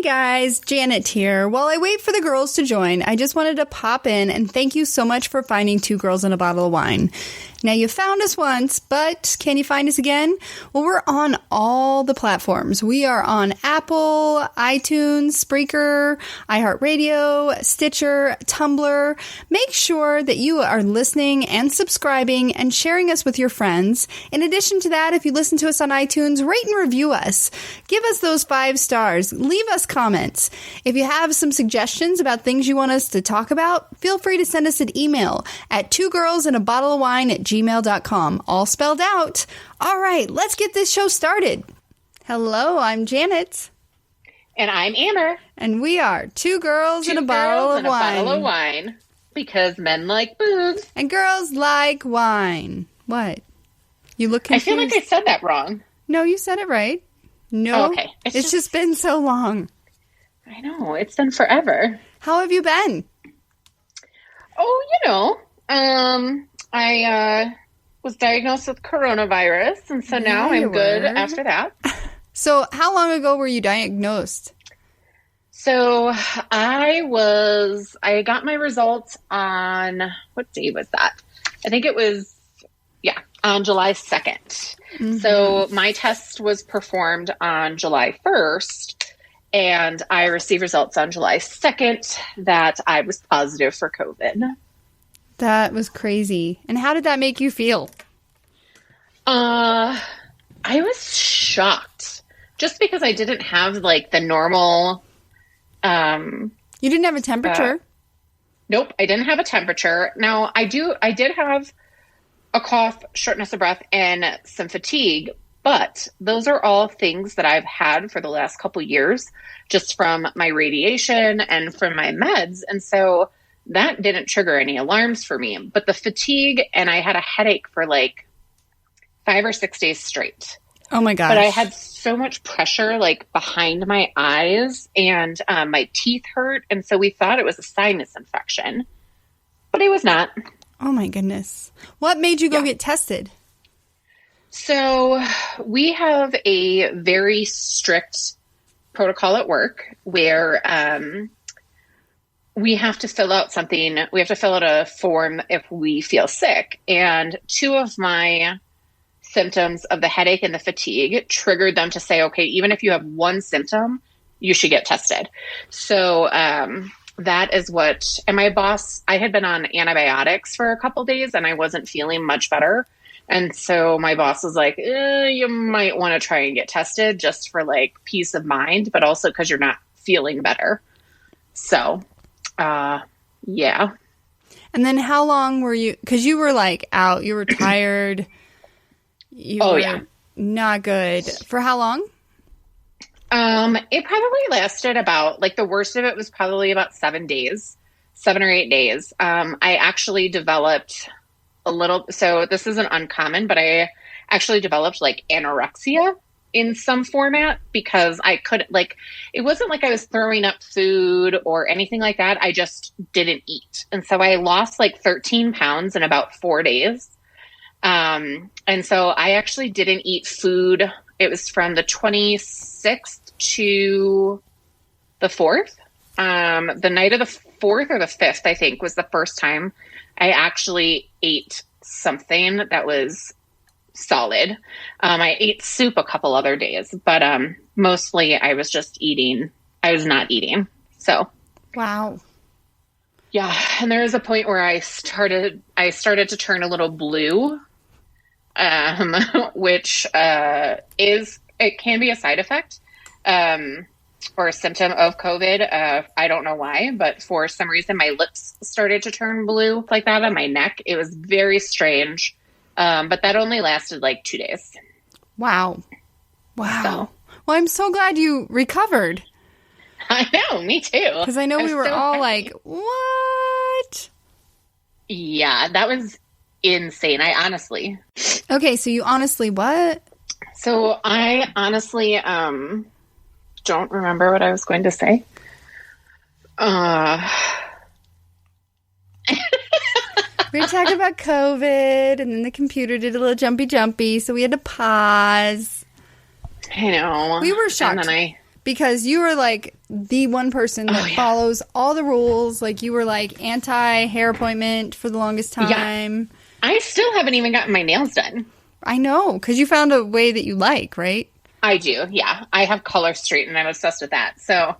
Hey guys, Janet here. While I wait for the girls to join, I just wanted to pop in and thank you so much for finding Two Girls and a Bottle of Wine. Now, you found us once, but can you find us again? Well, we're on all the platforms. We are on Apple, iTunes, Spreaker, iHeartRadio, Stitcher, Tumblr. Make sure that you are listening and subscribing and sharing us with your friends. In addition to that, if you listen to us on iTunes, rate and review us. Give us those 5 stars. Leave us comments. If you have some suggestions about things you want us to talk about, feel free to send us an email at twogirlsandabottle-of-wine@gmail.com, all spelled out. All right, let's get this show started. Hello, I'm Janet. And I'm Amber. And we are Two Girls and a Bottle of Wine. A bottle of wine. Because men like booze. And girls like wine. What? You look confused. I feel like I said that wrong. No, you said it right. No, okay. It's just been so long. I know. It's been forever. How have you been? Oh, I was diagnosed with coronavirus, and so now I'm good after that. So how long ago were you diagnosed? So I got my results on, what day was that? I think it was, on July 2nd. Mm-hmm. So my test was performed on July 1st, and I received results on July 2nd that I was positive for COVID. That was crazy. And how did that make you feel? I was shocked. Just because I didn't have, like, the normal... You didn't have a temperature? Nope, I didn't have a temperature. Now, I did have a cough, shortness of breath, and some fatigue, but those are all things that I've had for the last couple years, just from my radiation and from my meds. And so that didn't trigger any alarms for me. But the fatigue, and I had a headache for like 5 or 6 days straight. Oh my gosh. But I had so much pressure like behind my eyes, and my teeth hurt. And so we thought it was a sinus infection, but it was not. Oh my goodness. What made you go get tested? So we have a very strict protocol at work where we have to fill out something. We have to fill out a form if we feel sick. And 2 of my symptoms of the headache and the fatigue triggered them to say, okay, even if you have 1 symptom, you should get tested. So that is what, and my boss, I had been on antibiotics for a couple days and I wasn't feeling much better. And so my boss was like, you might want to try and get tested just for like peace of mind, but also because you're not feeling better. So, yeah. And then how long were you, because you were like out, you were tired. You were not good. For how long? It probably lasted about, like, the worst of it was probably about 7 days, 7 or 8 days. I actually developed so this isn't uncommon, but I actually developed like anorexia in some format because I couldn't, like, it wasn't like I was throwing up food or anything like that. I just didn't eat. And so I lost like 13 pounds in about 4 days. And so I actually didn't eat food. It was from the 26th to the 4th. The night of the 4th or the 5th, I think, was the first time I actually ate something that was solid. I ate soup a couple other days, but mostly I was just eating. I was not eating. So. Wow. Yeah. And there was a point where I started to turn a little blue. Which it can be a side effect or a symptom of COVID. I don't know why, but for some reason my lips started to turn blue like that on my neck. It was very strange, but that only lasted like 2 days. Wow. Wow. So. Well, I'm so glad you recovered. I know, me too. Because I know we were all like, what? Yeah, that was insane. I honestly. Okay, so you honestly what? So I honestly don't remember what I was going to say. We were talking about COVID, and then the computer did a little jumpy, so we had to pause. I know. We were shocked. And then because you were like the one person that follows all the rules. Like you were like anti-hair appointment for the longest time. Yeah. I still haven't even gotten my nails done. I know, because you found a way that you like, right? I do, yeah. I have color straight, and I'm obsessed with that. So,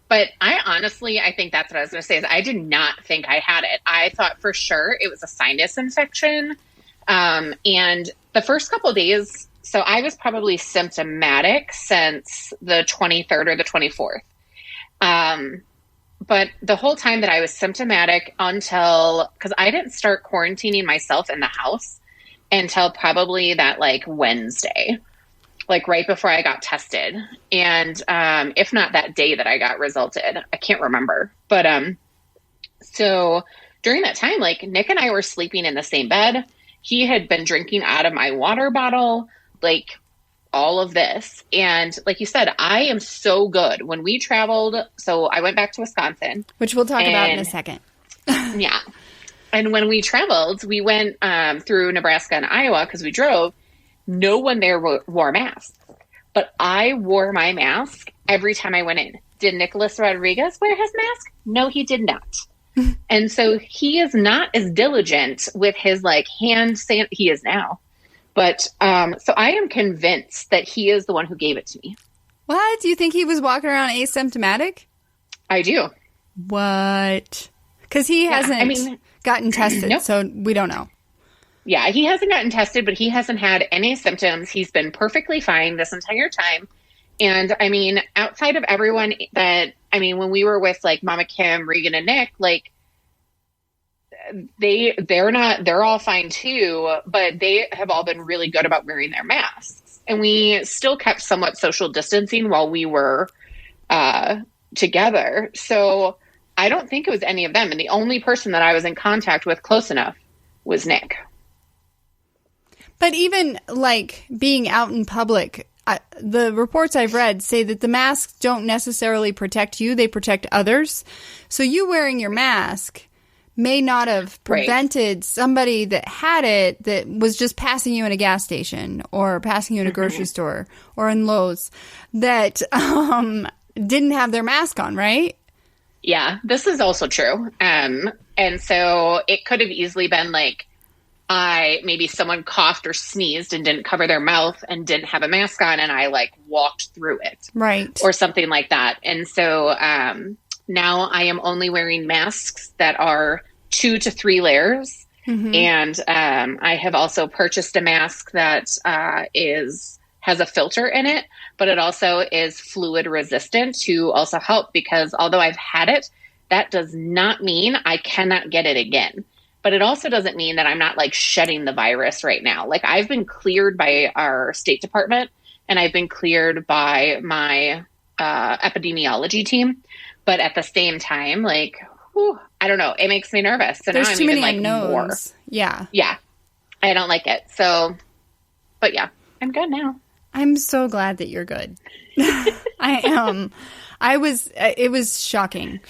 but I think that's what I was going to say, is I did not think I had it. I thought for sure it was a sinus infection. And the first couple of days, so I was probably symptomatic since the 23rd or the 24th. But the whole time that I was symptomatic because I didn't start quarantining myself in the house until probably that like Wednesday, like right before I got tested. And if not that day that I got resulted, I can't remember. But so during that time, like Nick and I were sleeping in the same bed. He had been drinking out of my water bottle, like all of this. And like you said, I am so good. When we traveled, so I went back to Wisconsin. Which we'll talk about in a second. Yeah. And when we traveled, we went through Nebraska and Iowa because we drove. No one there wore masks. But I wore my mask every time I went in. Did Nicholas Rodriguez wear his mask? No, he did not. And so he is not as diligent with his like he is now. But so I am convinced that he is the one who gave it to me. What? Do you think he was walking around asymptomatic? I do. What? Because he hasn't gotten tested, nope. So we don't know. Yeah, he hasn't gotten tested, but he hasn't had any symptoms. He's been perfectly fine this entire time. And I mean, outside of everyone when we were with like Mama Kim, Regan, and Nick, like they're all fine too, but they have all been really good about wearing their masks. And we still kept somewhat social distancing while we were together. So I don't think it was any of them. And the only person that I was in contact with close enough was Nick. But even like being out in public, the reports I've read say that the masks don't necessarily protect you. They protect others. So you wearing your mask may not have prevented somebody that had it that was just passing you in a gas station or passing you in a grocery store or in Lowe's that didn't have their mask on, right? Yeah, this is also true. And so it could have easily been like maybe someone coughed or sneezed and didn't cover their mouth and didn't have a mask on, and I like walked through it. Right. Or something like that. And so now I am only wearing masks that are 2 to 3 layers. Mm-hmm. And I have also purchased a mask that has a filter in it, but it also is fluid resistant to also help, because although I've had it, that does not mean I cannot get it again. But it also doesn't mean that I'm not like shedding the virus right now. Like I've been cleared by our State Department, and I've been cleared by my epidemiology team. But at the same time, like, I don't know, it makes me nervous. So there's now I'm too even many like more. Yeah. Yeah. I don't like it. So, but yeah, I'm good now. I'm so glad that you're good. I am. It was shocking.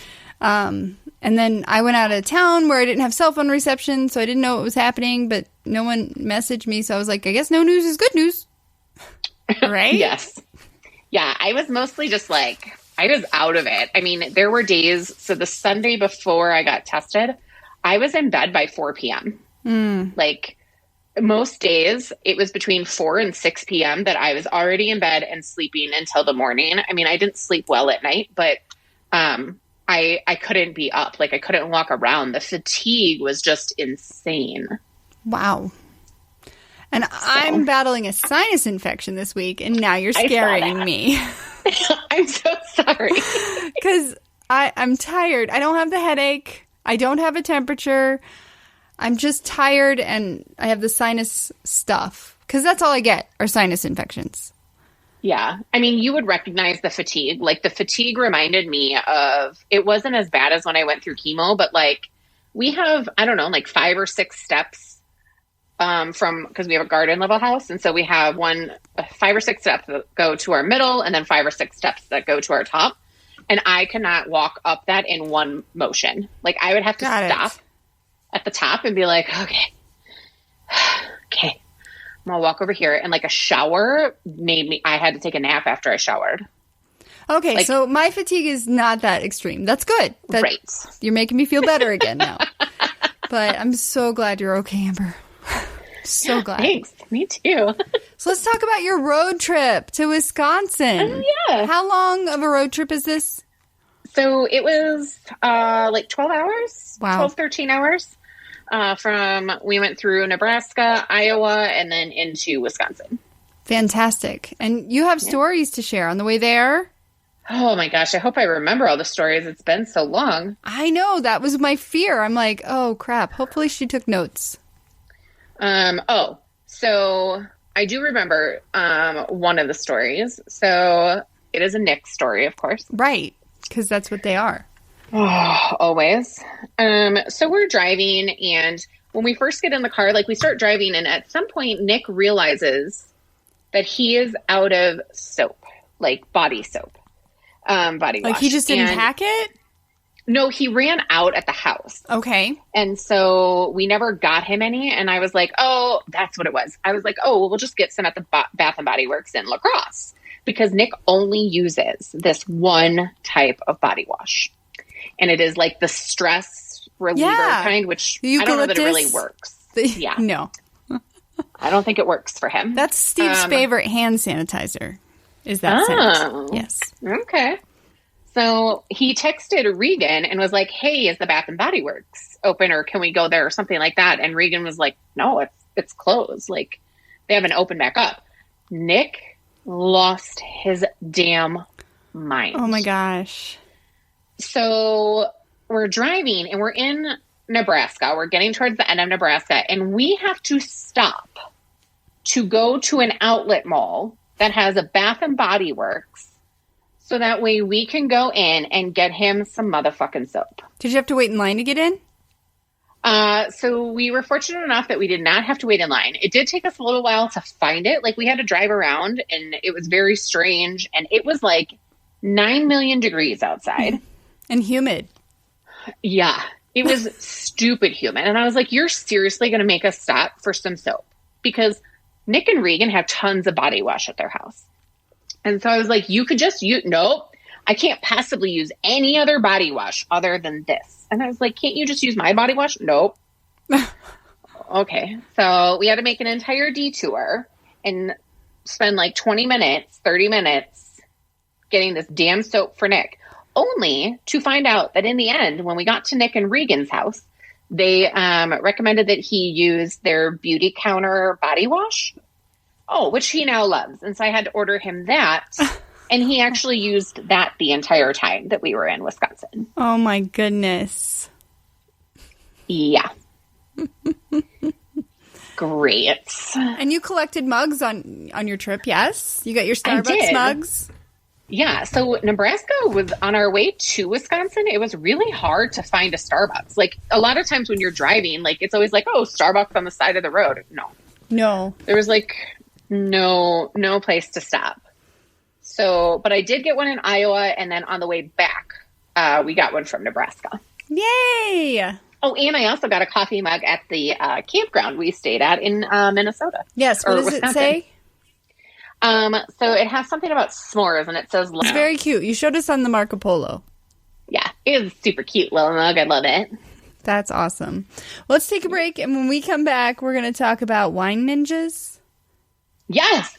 And then I went out of town where I didn't have cell phone reception, so I didn't know what was happening, but no one messaged me. So I was like, I guess no news is good news. Right? Yes. Yeah. I was mostly just like, I was out of it. I mean, there were days. So the Sunday before I got tested, I was in bed by 4 p.m. Like most days it was between 4 and 6 p.m. that I was already in bed and sleeping until the morning. I mean, I didn't sleep well at night, but, I couldn't be up. Like I couldn't walk around. The fatigue was just insane. Wow. And I'm battling a sinus infection this week, and now you're scaring me. I'm so sorry. Because I'm tired. I don't have the headache. I don't have a temperature. I'm just tired, and I have the sinus stuff. Because that's all I get are sinus infections. Yeah. I mean, you would recognize the fatigue. Like the fatigue reminded me of, it wasn't as bad as when I went through chemo, but like we have, I don't know, like 5 or 6 steps because we have a garden level house. And so we have 5 or 6 steps that go to our middle, and then 5 or 6 steps that go to our top. And I cannot walk up that in one motion. Like I would have to stop at the top and be like, okay. I'm gonna walk over here, and like a shower I had to take a nap after I showered. Okay, Like, so my fatigue is not that extreme. That's good. right. You're making me feel better again now. But I'm so glad you're okay, Amber. So glad. Thanks. Me too. So let's talk about your road trip to Wisconsin. Oh, yeah. How long of a road trip is this? So it was like 12 hours. Wow. 12, 13 hours. We went through Nebraska, Iowa, and then into Wisconsin. Fantastic. And you have stories to share on the way there? Oh my gosh, I hope I remember all the stories. It's been so long. I know. That was my fear. I'm like, oh, crap. Hopefully she took notes. So I do remember one of the stories. So it is a Nick story, of course. Right. Because that's what they are. Oh, always. So we're driving, and when we first get in the car, like we start driving, and at some point Nick realizes that he is out of soap, like body soap, body wash. Like he just didn't pack it? No, he ran out at the house. Okay. And so we never got him any. And I was like, oh, that's what it was. I was like, oh, well, we'll just get some at the Bath and Body Works in La Crosse, because Nick only uses this one type of body wash. And it is like the stress reliever kind, which I don't know that it really works. Yeah. No. I don't think it works for him. That's Steve's favorite hand sanitizer, is that scent. Yes. Okay. So he texted Regan and was like, hey, is the Bath and Body Works open, or can we go there or something like that? And Regan was like, no, it's closed. Like, they haven't opened back up. Nick lost his damn mind. Oh my gosh. So we're driving and we're in Nebraska. We're getting towards the end of Nebraska, and we have to stop to go to an outlet mall that has a Bath and Body Works, so that way we can go in and get him some motherfucking soap. Did you have to wait in line to get in? So we were fortunate enough that we did not have to wait in line. It did take us a little while to find it. Like, we had to drive around, and it was very strange. And it was like 9 million degrees outside. And humid. Yeah. It was stupid humid. And I was like, you're seriously going to make us stop for some soap? Because Nick and Regan have tons of body wash at their house. And so I was like, you could just use, nope, I can't possibly use any other body wash other than this. And I was like, can't you just use my body wash? Nope. Okay. So we had to make an entire detour and spend like 20 minutes, 30 minutes getting this damn soap for Nick, only to find out that in the end, when we got to Nick and Regan's house, they recommended that he use their beauty counter body wash. Oh, which he now loves. And so I had to order him that. And he actually used that the entire time that we were in Wisconsin. Oh, my goodness. Yeah. Great. And you collected mugs on your trip, yes? You got your Starbucks mugs? Yeah. So Nebraska was on our way to Wisconsin. It was really hard to find a Starbucks. Like, a lot of times when you're driving, like, it's always like, oh, Starbucks on the side of the road. No. There was like no place to stop. So, but I did get one in Iowa, and then on the way back, we got one from Nebraska. Yay! Oh, and I also got a coffee mug at the campground we stayed at in Minnesota. Yes, what does Wisconsin. It say? So it has something about s'mores, and it says... It's very cute. You showed us on the Marco Polo. Yeah, it was a super cute little mug. I love it. That's awesome. Well, let's take a break, and when we come back, we're going to talk about wine ninjas. Yes!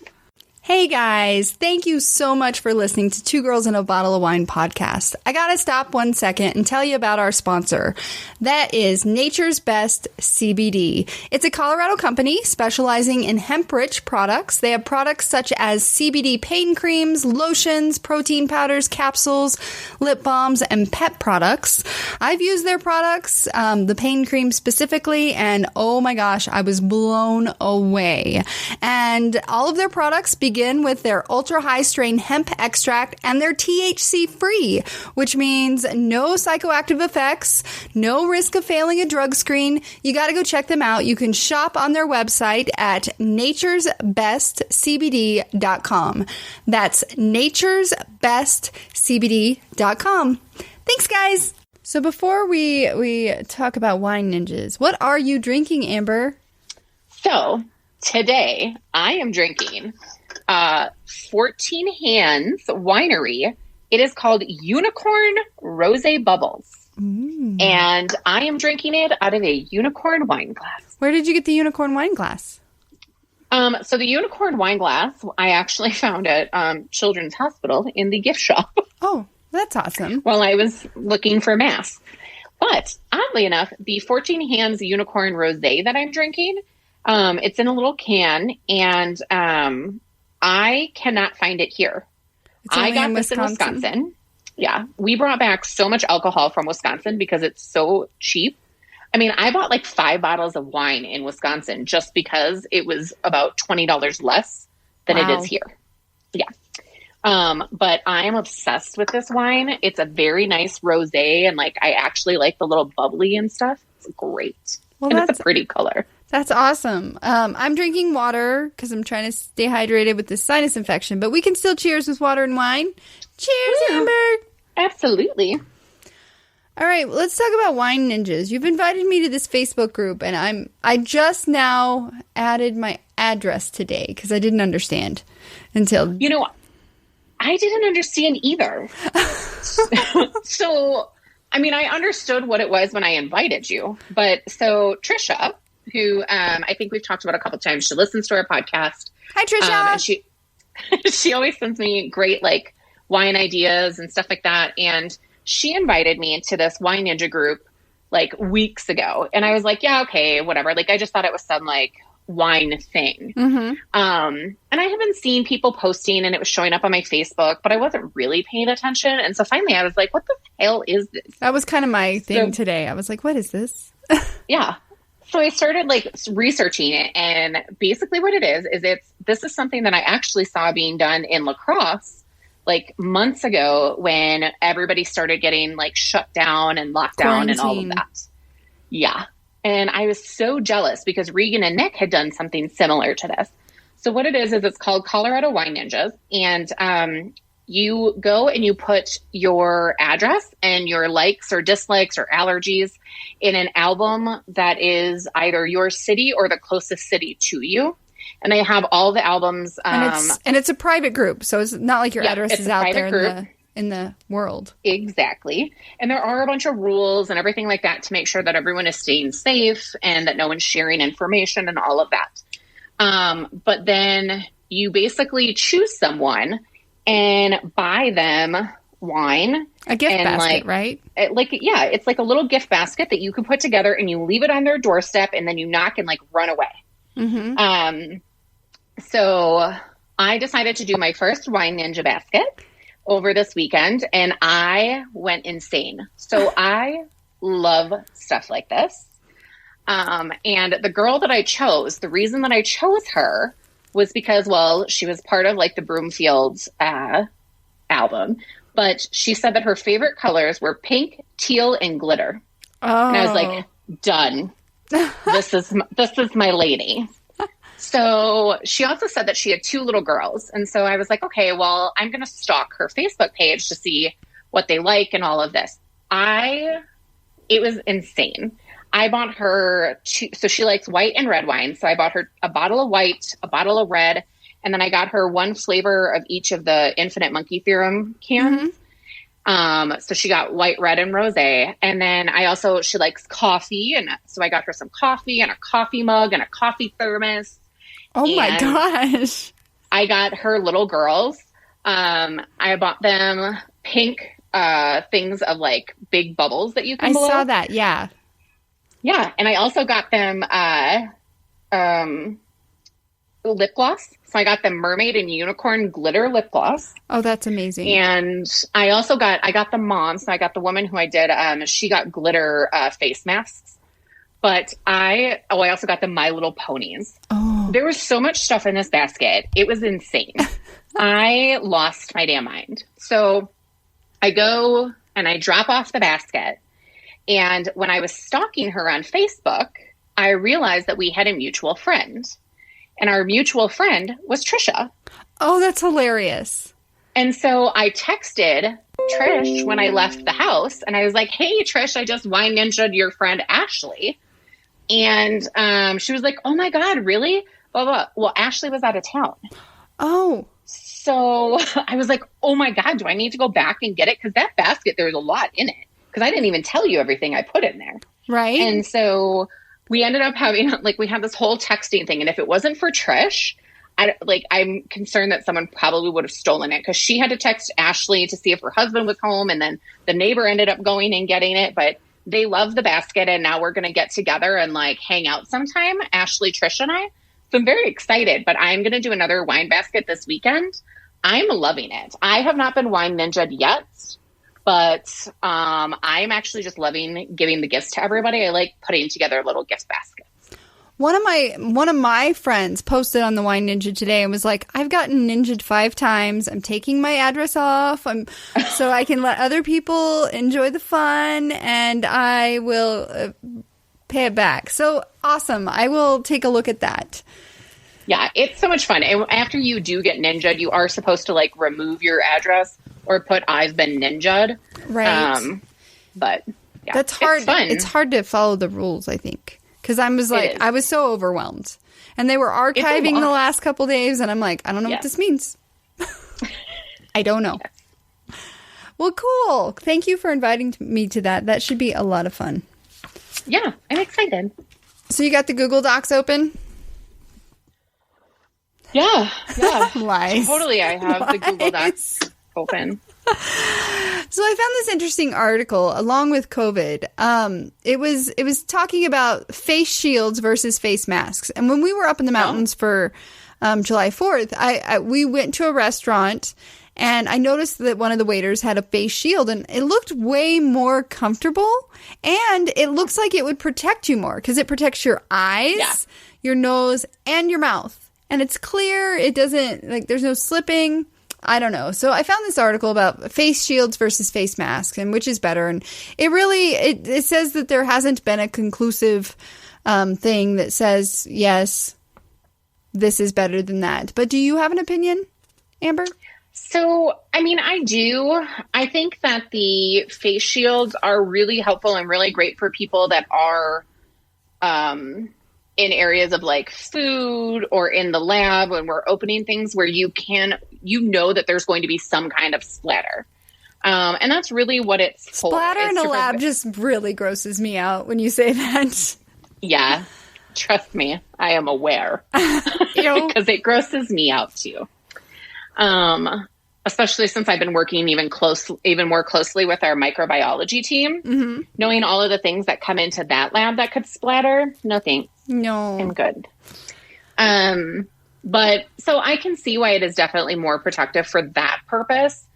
Hey guys, thank you so much for listening to Two Girls and a Bottle of Wine podcast. I gotta stop 1 second and tell you about our sponsor. That is Nature's Best CBD. It's a Colorado company specializing in hemp-rich products. They have products such as CBD pain creams, lotions, protein powders, capsules, lip balms, and pet products. I've used their products, the pain cream specifically, and oh my gosh, I was blown away. And all of their products begin with their ultra high strain hemp extract, and they're THC free, which means no psychoactive effects, no risk of failing a drug screen. You got to go check them out. You can shop on their website at naturesbestcbd.com. That's naturesbestcbd.com. Thanks, guys. So before we talk about wine ninjas, what are you drinking, Amber? So today I am drinking 14 Hands Winery It is called Unicorn Rosé Bubbles. And I am drinking it out of a unicorn wine glass. Where did you get the unicorn wine glass? So the unicorn wine glass, I actually found at Children's Hospital in the gift shop. Oh, that's awesome. While I was looking for masks. But oddly enough, the 14 Hands Unicorn Rosé that I'm drinking, it's in a little can, and I cannot find it here. I got this in Wisconsin. Yeah. We brought back so much alcohol from Wisconsin because it's so cheap. I mean, I bought like 5 bottles of wine in Wisconsin just because it was about $20 less than it is here. Yeah. But I am obsessed with this wine. It's a very nice rosé, and like I actually like the little bubbly and stuff. It's great. Well, and it's a pretty color. That's awesome. I'm drinking water because I'm trying to stay hydrated with this sinus infection, but we can still cheers with water and wine. Cheers, Amber. Absolutely. All right, well, let's talk about Wine Ninjas. You've invited me to this Facebook group, and I just now added my address today because I didn't understand until... You know, I didn't understand either. So, I mean, I understood what it was when I invited you. But so Trisha, who I think we've talked about a couple of times, she listens to our podcast. Hi, Trisha. And she always sends me great, like, wine ideas and stuff like that. And she invited me into this Wine Ninja group like weeks ago. And I was like, yeah, okay, whatever. Like, I just thought it was some like wine thing. And I have been seeing people posting and it was showing up on my Facebook, but I wasn't really paying attention. And so finally I was like, what the hell is this? That was kind of my thing today. I was like, what is this? Yeah. So I started like researching it, and basically what it is this is something that I actually saw being done in La Crosse like months ago when everybody started getting like shut down and locked down and all of that. Yeah. And I was so jealous because Regan and Nick had done something similar to this. So what it is it's called Colorado Wine Ninjas. And you go and you put your address and your likes or dislikes or allergies in an album that is either your city or the closest city to you. And they have all the albums. And it's a private group. So it's not like your address is out there in the world. Exactly. And there are a bunch of rules and everything like that to make sure that everyone is staying safe and that no one's sharing information and all of that. But then you basically choose someone and buy them wine. A gift basket, right? It's like a little gift basket that you can put together and you leave it on their doorstep and then you knock and like run away. So I decided to do my first Wine Ninja basket over this weekend, and I went insane. So I love stuff like this. And the girl that I chose, the reason that I chose her was because, well, she was part of like the Broomfield album, but she said that her favorite colors were pink, teal, and glitter. Oh. And I was like, done. This is my lady. So she also said that she had 2 little girls. And so I was like, okay, well, I'm going to stalk her Facebook page to see what they like and all of this. It was insane. I bought her so she likes white and red wine. So I bought her a bottle of white, a bottle of red, and then I got her one flavor of each of the Infinite Monkey Theorem cans. So she got white, red, and rosé. And then she likes coffee. And so I got her some coffee and a coffee mug and a coffee thermos. Oh my gosh. I got her little girls. I bought them pink things of like big bubbles that you can blow. I saw that. Yeah. Yeah. And I also got them lip gloss. So I got them mermaid and unicorn glitter lip gloss. Oh, that's amazing. And I also got the mom. So I got the woman who I did, she got glitter face masks. But I also got the My Little Ponies. Oh. There was so much stuff in this basket. It was insane. I lost my damn mind. So I go and I drop off the basket. And when I was stalking her on Facebook, I realized that we had a mutual friend. And our mutual friend was Trisha. Oh, that's hilarious. And so I texted Trish when I left the house. And I was like, hey, Trish, I just Wine Ninja'd your friend Ashley. And she was like, oh, my God, really? Blah, blah. Well, Ashley was out of town. Oh. So I was like, oh my God, do I need to go back and get it? Because that basket, there's a lot in it. Because I didn't even tell you everything I put in there. Right. And so we ended up having, like, we had this whole texting thing. And if it wasn't for Trish, I'm concerned that someone probably would have stolen it, because she had to text Ashley to see if her husband was home. And then the neighbor ended up going and getting it. But they love the basket. And now we're going to get together and like hang out sometime, Ashley, Trish, and I. So I'm very excited. But I'm going to do another wine basket this weekend. I'm loving it. I have not been wine ninja'd yet, but I'm actually just loving giving the gifts to everybody. I like putting together little gift baskets. One of my friends posted on the Wine Ninja today and was like, I've gotten ninja'd 5 times. I'm taking my address off so I can let other people enjoy the fun, and I will pay it back. So awesome. I will take a look at that. Yeah, it's so much fun. And after you do get ninja'd, you are supposed to like remove your address or put I've been ninja'd. Right. But yeah, that's hard. It's fun. It's hard to follow the rules, I think. Because I was so overwhelmed. And they were archiving the last couple days, and I'm like, I don't know what this means. I don't know. Yes. Well, cool. Thank you for inviting me to that. That should be a lot of fun. Yeah, I'm excited. So you got the Google Docs open? Yeah. Lies. Totally, I have the Google Docs open. So I found this interesting article along with COVID. It was talking about face shields versus face masks. And when we were up in the mountains for July 4th, we went to a restaurant, and I noticed that one of the waiters had a face shield, and it looked way more comfortable, and it looks like it would protect you more because it protects your eyes, your nose, and your mouth. And it's clear. It doesn't, like, there's no slipping. I don't know. So I found this article about face shields versus face masks and which is better. And it really, it says that there hasn't been a conclusive thing that says, yes, this is better than that. But do you have an opinion, Amber? So, I mean, I do. I think that the face shields are really helpful and really great for people that are in areas of like food or in the lab when we're opening things where you know that there's going to be some kind of splatter. And that's really what it's for. Splatter in a lab just really grosses me out when you say that. Yeah. Trust me, I am aware. Because it grosses me out too. Especially since I've been working even more closely with our microbiology team, knowing all of the things that come into that lab that could splatter. No thanks. No, I'm good. But so I can see why it is definitely more protective for that purpose.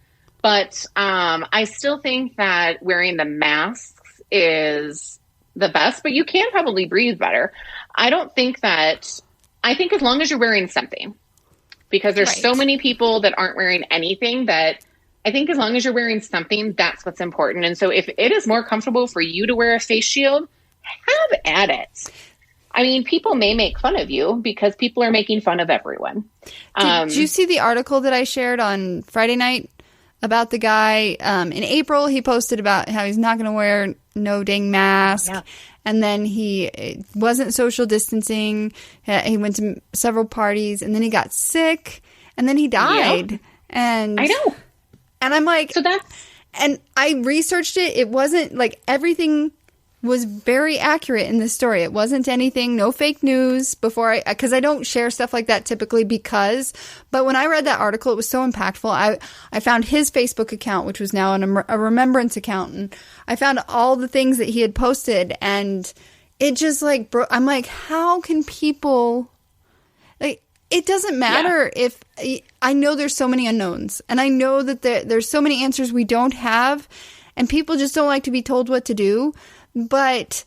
But I still think that wearing the masks is the best, but you can probably breathe better. I think as long as you're wearing something, because there's so many people that aren't wearing anything, that I think as long as you're wearing something, that's what's important. And so if it is more comfortable for you to wear a face shield, have at it. I mean, people may make fun of you because people are making fun of everyone. Did you see the article that I shared on Friday night about the guy? In April, he posted about how he's not going to wear no dang mask. Yeah. And then he wasn't social distancing. He went to several parties, and then he got sick, and then he died. Yep. And I know. And I'm like, so and I researched it. It wasn't like everything was very accurate in this story. It wasn't anything, no fake news because I don't share stuff like that typically but when I read that article, it was so impactful. I found his Facebook account, which was now a remembrance account, and I found all the things that he had posted, and it just like, I'm like, how can people, like, it doesn't matter if, I know there's so many unknowns, and I know that there's so many answers we don't have, and people just don't like to be told what to do. But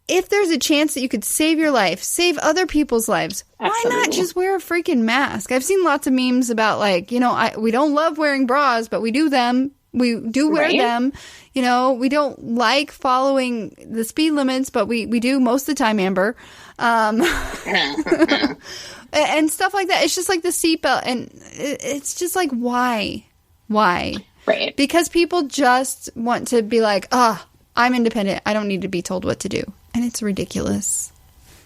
if there's a chance that you could save your life, save other people's lives, Absolutely. Why not just wear a freaking mask? I've seen lots of memes about like, we don't love wearing bras, but we do them. We do wear them. We don't like following the speed limits, but we do most of the time, Amber. And stuff like that. It's just like the seatbelt. And it's just like, why? Right. Because people just want to be like, I'm independent. I don't need to be told what to do. And it's ridiculous.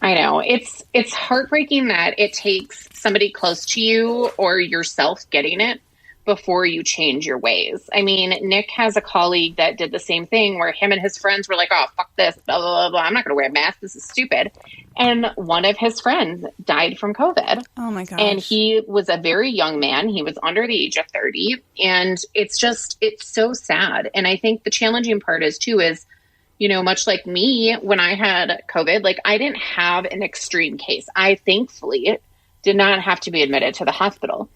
I know. It's heartbreaking that it takes somebody close to you or yourself getting it before you change your ways. I mean, Nick has a colleague that did the same thing where him and his friends were like, oh, fuck this, blah, blah, blah, blah. I'm not going to wear a mask. This is stupid. And one of his friends died from COVID. Oh, my gosh. And he was a very young man. He was under the age of 30. And it's so sad. And I think the challenging part is, you know, much like me, when I had COVID, like I didn't have an extreme case. I thankfully did not have to be admitted to the hospital.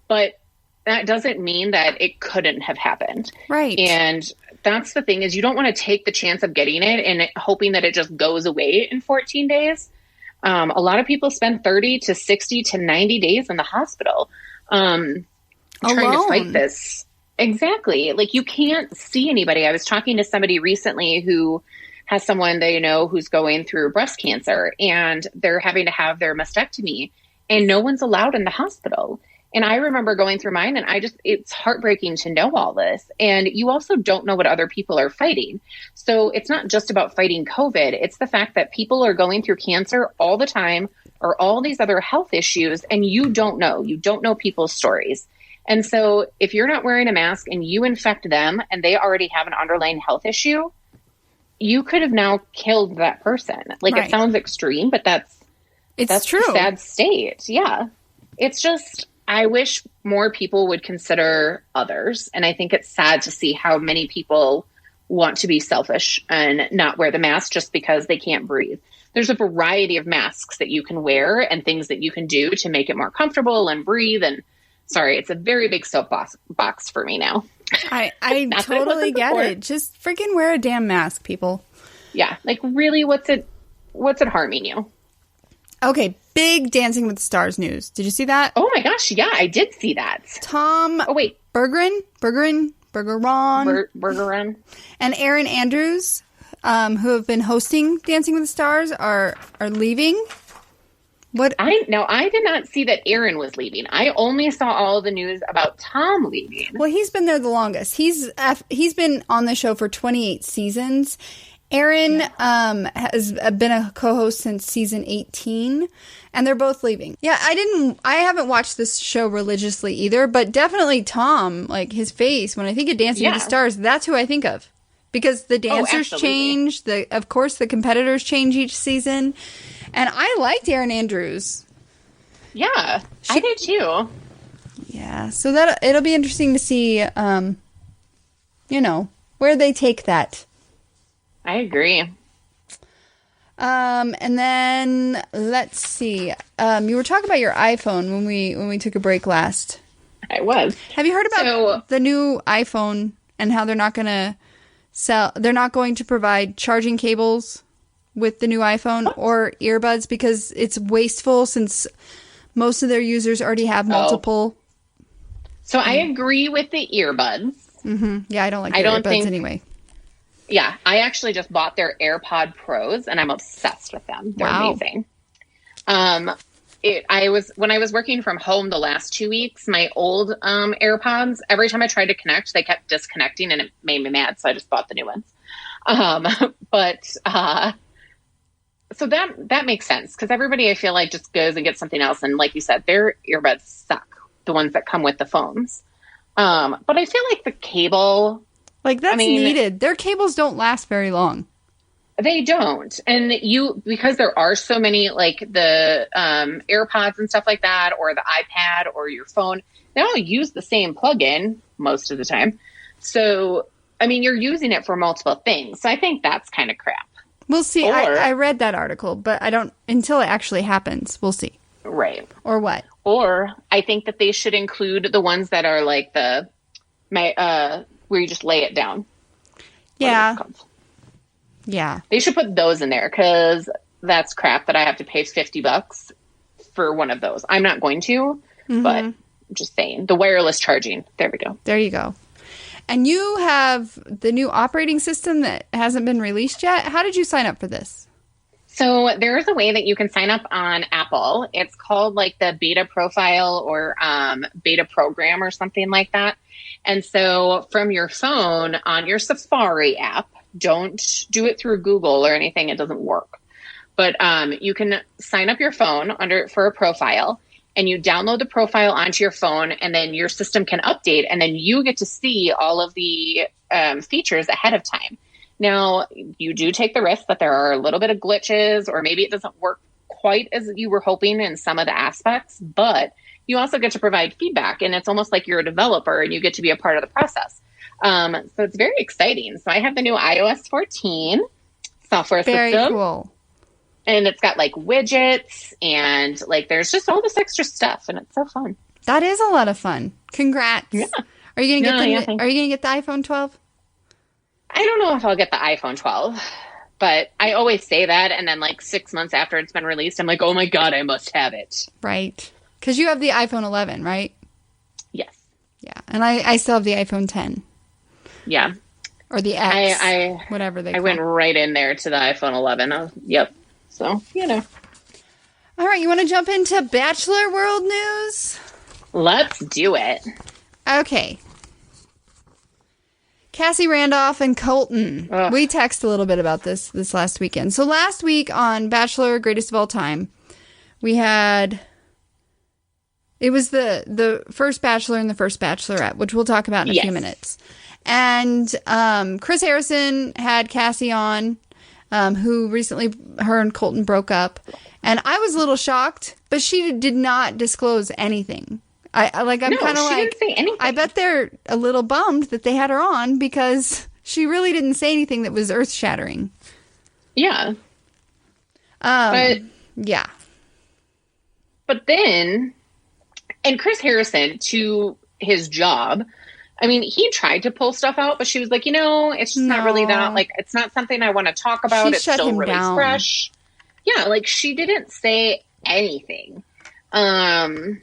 But that doesn't mean that it couldn't have happened. Right. And that's the thing is you don't want to take the chance of getting it and hoping that it just goes away in 14 days. A lot of people spend 30 to 60 to 90 days in the hospital trying to fight this. Exactly. Like you can't see anybody. I was talking to somebody recently who has someone they know who's going through breast cancer and they're having to have their mastectomy and no one's allowed in the hospital. And I remember going through mine and it's heartbreaking to know all this. And you also don't know what other people are fighting. So it's not just about fighting COVID. It's the fact that people are going through cancer all the time or all these other health issues. And you don't know people's stories. And so if you're not wearing a mask and you infect them and they already have an underlying health issue, you could have now killed that person. Like It sounds extreme, but that's true. The sad state. Yeah. It's just, I wish more people would consider others. And I think it's sad to see how many people want to be selfish and not wear the mask just because they can't breathe. There's a variety of masks that you can wear and things that you can do to make it more comfortable and breathe. And sorry, it's a very big soapbox for me now. I totally get it. Just freaking wear a damn mask, people. Yeah. Like really, what's it harming you? Okay, big Dancing with the Stars news. Did you see that? Oh my gosh, yeah, I did see that. Tom Bergeron, and Erin Andrews, who have been hosting Dancing with the Stars, are leaving. What? I did not see that Erin was leaving. I only saw all the news about Tom leaving. Well, he's been there the longest. He's been on the show for 28 seasons. Erin has been a co-host since season 18, and they're both leaving. Yeah, I haven't watched this show religiously either, but definitely Tom, like his face, when I think of Dancing with the Stars, that's who I think of. Because the dancers change, of course the competitors change each season, and I liked Erin Andrews. Yeah, I did too. Yeah, so it'll be interesting to see, where they take that. I agree. And then let's see. You were talking about your iPhone when we took a break last. I was. Have you heard about the new iPhone and how they're not going to provide charging cables with the new iPhone or earbuds because it's wasteful since most of their users already have multiple. So I agree with the earbuds. Mm-hmm. Yeah, I don't like earbuds anyway. Yeah, I actually just bought their AirPod Pros, and I'm obsessed with them. They're amazing. When I was working from home the last 2 weeks, my old AirPods, every time I tried to connect, they kept disconnecting, and it made me mad, so I just bought the new ones. So that makes sense, because everybody, I feel like, just goes and gets something else, and like you said, their earbuds suck, the ones that come with the phones. But I feel like the cable... Like, that's needed. Their cables don't last very long. They don't. And because there are so many, like the AirPods and stuff like that, or the iPad or your phone, they all use the same plug-in most of the time. So, I mean, you're using it for multiple things. So I think that's kind of crap. We'll see. I read that article, but I don't, until it actually happens, we'll see. Right. Or what? Or I think that they should include the ones that are like where you just lay it down. Yeah. Yeah. They should put those in there because that's crap that I have to pay $50 for one of those. I'm not going to, but I'm just saying. The wireless charging. There we go. There you go. And you have the new operating system that hasn't been released yet. How did you sign up for this? So there is a way that you can sign up on Apple. It's called like the beta profile or beta program or something like that. And so from your phone on your Safari app, don't do it through Google or anything. It doesn't work. But you can sign up your phone for a profile, and you download the profile onto your phone, and then your system can update, and then you get to see all of the features ahead of time. Now, you do take the risk that there are a little bit of glitches, or maybe it doesn't work quite as you were hoping in some of the aspects, but you also get to provide feedback, and it's almost like you're a developer and you get to be a part of the process. So it's very exciting. So I have the new iOS 14 software system. Very cool. And it's got like widgets and like there's just all this extra stuff, and it's so fun. That is a lot of fun. Congrats. Yeah. Are you gonna get the iPhone 12? I don't know if I'll get the iPhone 12, but I always say that, and then like 6 months after it's been released, I'm like, oh my God, I must have it. Right. Because you have the iPhone 11, right? Yes. Yeah. And I still have the iPhone 10. Yeah. Or the X, whatever they call it. I went right in there to the iPhone 11. Yep. So, you know. All right. You want to jump into Bachelor World News? Let's do it. Okay. Cassie Randolph and Colton. Ugh. We texted a little bit about this last weekend. So last week on Bachelor Greatest of All Time, we had... It was the first Bachelor and the first Bachelorette, which we'll talk about in a few minutes. And Chris Harrison had Cassie on, who recently, her and Colton broke up. And I was a little shocked, but she did not disclose anything. I'm kind of like, didn't say anything. I bet they're a little bummed that they had her on because she really didn't say anything that was earth-shattering. Yeah. Yeah. But then... And Chris Harrison, to his job, I mean, he tried to pull stuff out, but she was like, it's just not really that. Like, it's not something I want to talk about. It's still really fresh. Yeah, like, she didn't say anything. And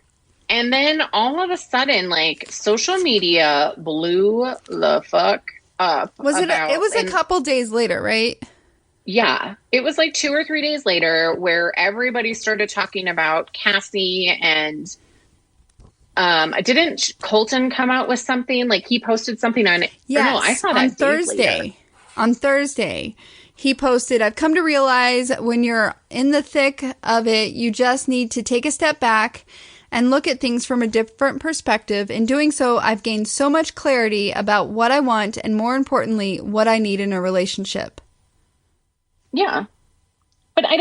then all of a sudden, like, social media blew the fuck up. It was a couple days later, right? Yeah. It was like 2 or 3 days later where everybody started talking about Cassie and... didn't Colton come out with something? Like he posted something on it. Yes, no, I saw that on Thursday. On Thursday, he posted, I've come to realize when you're in the thick of it, you just need to take a step back and look at things from a different perspective. In doing so, I've gained so much clarity about what I want and more importantly, what I need in a relationship. Yeah. But I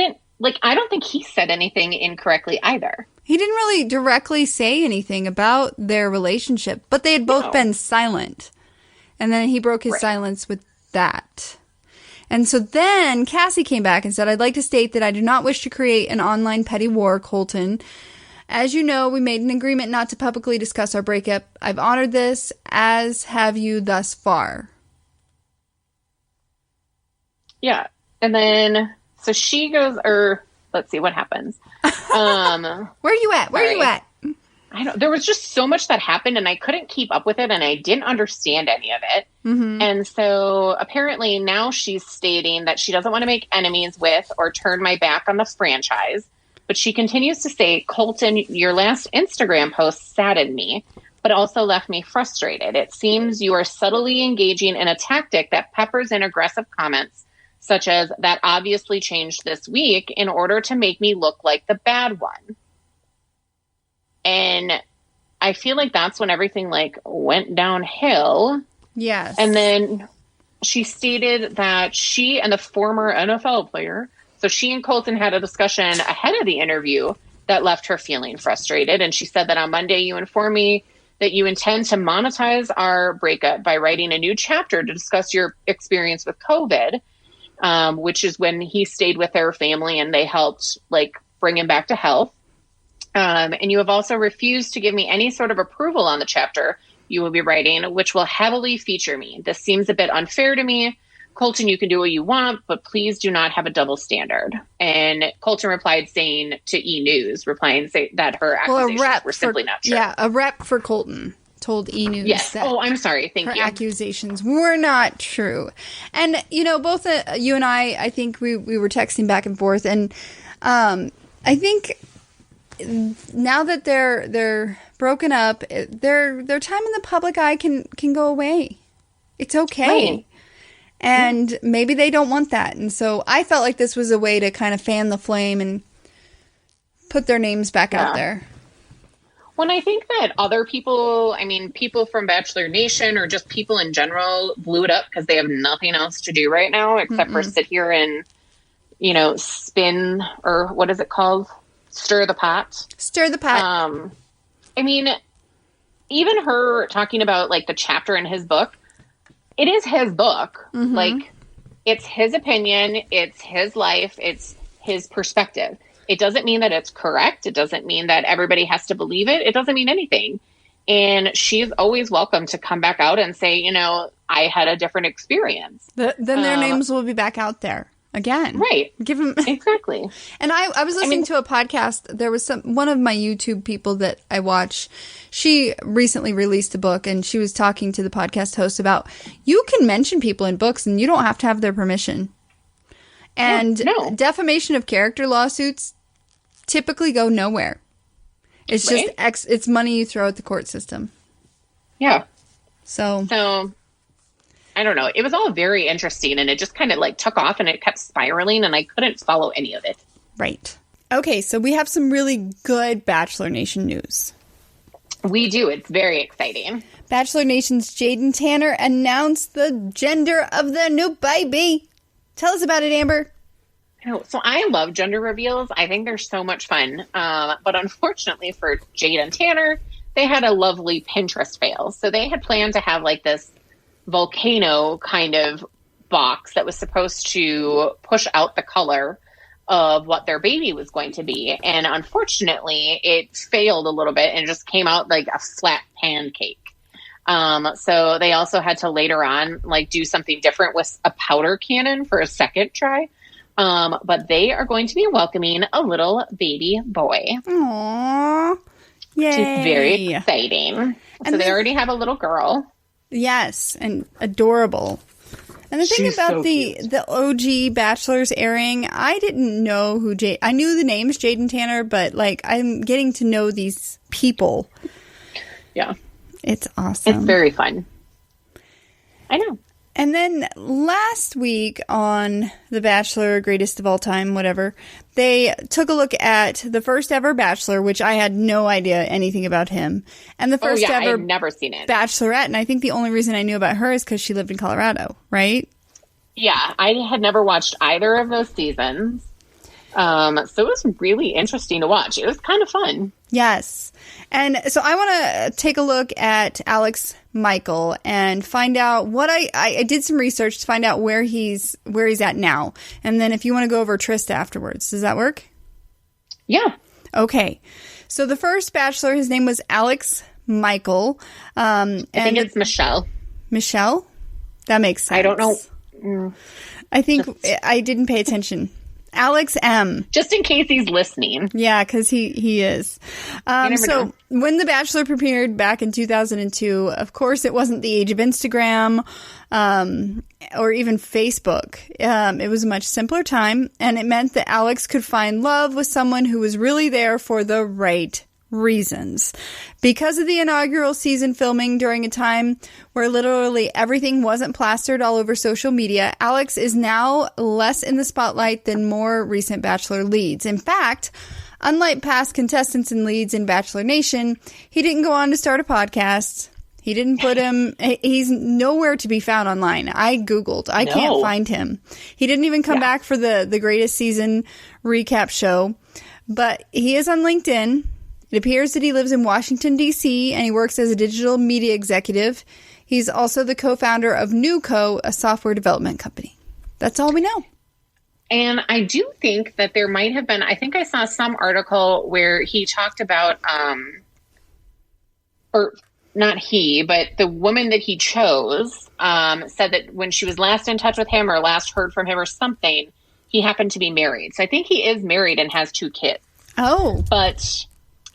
don't think he said anything incorrectly either. He didn't really directly say anything about their relationship, but they had both been silent. And then he broke his silence with that. And so then Cassie came back and said, I'd like to state that I do not wish to create an online petty war, Colton. As you know, we made an agreement not to publicly discuss our breakup. I've honored this, as have you thus far. Yeah. And then, so she goes, let's see what happens. Where are you at? I don't. There was just so much that happened, and I couldn't keep up with it, and I didn't understand any of it. Mm-hmm. And so apparently now she's stating that she doesn't want to make enemies with or turn my back on the franchise. But she continues to say, Colton, your last Instagram post saddened me, but also left me frustrated. It seems you are subtly engaging in a tactic that peppers in aggressive comments, such as that obviously changed this week in order to make me look like the bad one. And I feel like that's when everything like went downhill. Yes. And then she stated that she and the former NFL player, so she and Colton had a discussion ahead of the interview that left her feeling frustrated. And she said that on Monday you informed me that you intend to monetize our breakup by writing a new chapter to discuss your experience with COVID. Which is when he stayed with their family and they helped like bring him back to health. And you have also refused to give me any sort of approval on the chapter you will be writing, which will heavily feature me. This seems a bit unfair to me. Colton, you can do what you want, but please do not have a double standard. And Colton replied saying to E! News, that her accusations were simply not true. Yeah, a rep for Colton told E! News that I'm sorry. Thank you. Her accusations were not true. And, both you and I think we were texting back and forth. And I think now that they're broken up, their time in the public eye can go away. It's okay. Right. And maybe they don't want that. And so I felt like this was a way to kind of fan the flame and put their names back out there. When I think that other people, I mean, people from Bachelor Nation or just people in general blew it up because they have nothing else to do right now except for sit here and, you know, spin, or what is it called? Stir the pot. Stir the pot. I mean, even her talking about like the chapter in his book, it is his book. Like, it's his opinion, it's his life, it's his perspective. It doesn't mean that it's correct. It doesn't mean that everybody has to believe it. It doesn't mean anything. And she's always welcome to come back out and say, you know, I had a different experience. Then their names will be back out there again. Right. Give them exactly. And I was listening to a podcast. There was one of my YouTube people that I watch. She recently released a book, and she was talking to the podcast host about, you can mention people in books and you don't have to have their permission. And defamation of character lawsuits typically go nowhere. It's just it's money you throw at the court system. Yeah. So I don't know. It was all very interesting, and it just kind of like took off and it kept spiraling, and I couldn't follow any of it. Right. Okay, so we have some really good Bachelor Nation news. We do. It's very exciting. Bachelor Nation's Jaden Tanner announced the gender of the new baby. Tell us about it, Amber. So I love gender reveals. I think they're so much fun. But unfortunately for Jade and Tanner, they had a lovely Pinterest fail. So they had planned to have like this volcano kind of box that was supposed to push out the color of what their baby was going to be. And unfortunately, it failed a little bit and just came out like a flat pancake. So they also had to later on like do something different with a powder cannon for a second try. But they are going to be welcoming a little baby boy. Aww. Yay. Which is very exciting. So they already have a little girl. Yes, and adorable. And the thing about the OG Bachelors airing, I didn't know who I knew the names Jade and Tanner, but like I'm getting to know these people. Yeah. It's awesome. It's very fun. I know. And then last week on The Bachelor, Greatest of All Time, whatever, they took a look at the first ever Bachelor, which I had no idea anything about him. And the first ever I've never seen it. Bachelorette. And I think the only reason I knew about her is because she lived in Colorado, right? Yeah, I had never watched either of those seasons. So it was really interesting to watch. It was kind of fun. Yes. And so I want to take a look at Alex Michael and find out what I did some research to find out where he's at now. And then if you want to go over Trista afterwards, does that work? Yeah. Okay. So the first Bachelor, his name was Alex Michael. I think it's Michelle. Michelle? That makes sense. I don't know. I think I didn't pay attention. Alex M. Just in case he's listening. Yeah, because he is. So when The Bachelor premiered back in 2002, of course, it wasn't the age of Instagram or even Facebook. It was a much simpler time, and it meant that Alex could find love with someone who was really there for the right reasons. Because of the inaugural season filming during a time where literally everything wasn't plastered all over social media, Alex is now less in the spotlight than more recent Bachelor leads. In fact, unlike past contestants and leads in Bachelor Nation, he didn't go on to start a podcast. He didn't put him, he's nowhere to be found online. I Googled. I can't find him. He didn't even come back for the greatest season recap show, but he is on LinkedIn. It appears that he lives in Washington, D.C., and he works as a digital media executive. He's also the co-founder of NewCo, a software development company. That's all we know. And I do think that there might have been, I think I saw some article where he talked about, or not he, but the woman that he chose said that when she was last in touch with him or last heard from him or something, he happened to be married. So I think he is married and has 2 kids. Oh. But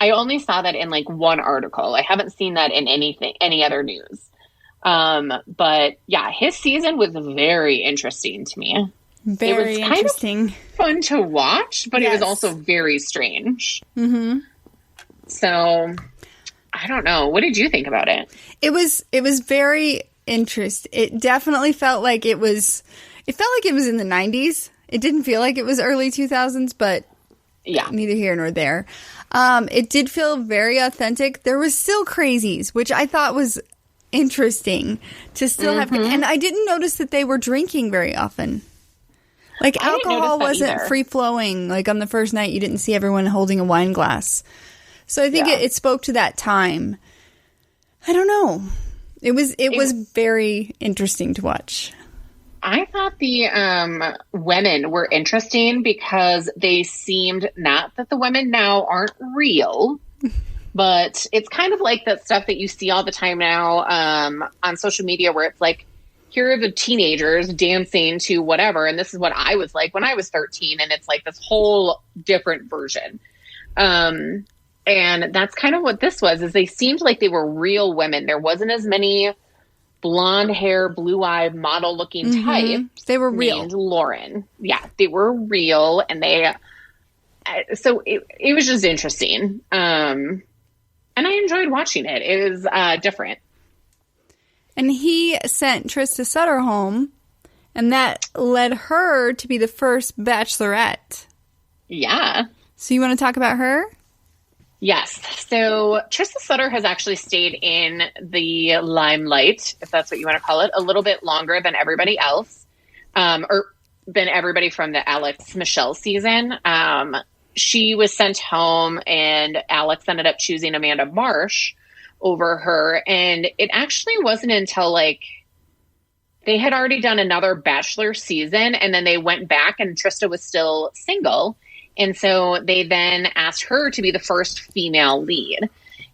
I only saw that in like one article. I haven't seen that in any other news. But yeah, his season was very interesting to me. Very interesting. Kind of fun to watch, but it was also very strange. Mm-hmm. So I don't know. What did you think about it? It was very It definitely felt like it was in the 90s. It didn't feel like it was early 2000s, but yeah, neither here nor there. It did feel very authentic. There was still crazies, which I thought was interesting to still have. And I didn't notice that they were drinking very often. Like, alcohol wasn't free-flowing. Like, on the first night, you didn't see everyone holding a wine glass. So I think it spoke to that time. I don't know. It was very interesting to watch. I thought the women were interesting because they seemed, not that the women now aren't real, but it's kind of like that stuff that you see all the time now on social media where it's like, here are the teenagers dancing to whatever, and this is what I was like when I was 13, and it's like this whole different version. And that's kind of what this was, is they seemed like they were real women. There wasn't as many blonde hair, blue-eyed, model-looking types. They were real. Named Lauren. Yeah, they were real, and so it was just interesting. And I enjoyed watching it. It was different. And he sent Trista Sutter home, and that led her to be the first bachelorette. Yeah. So you want to talk about her? Yes. So Trista Sutter has actually stayed in the limelight, if that's what you want to call it, a little bit longer than everybody else, or than everybody from the Alex Michelle season. She was sent home, and Alex ended up choosing Amanda Marsh over her. And it actually wasn't until like they had already done another Bachelor season, and then they went back and Trista was still single. And so they then asked her to be the first female lead.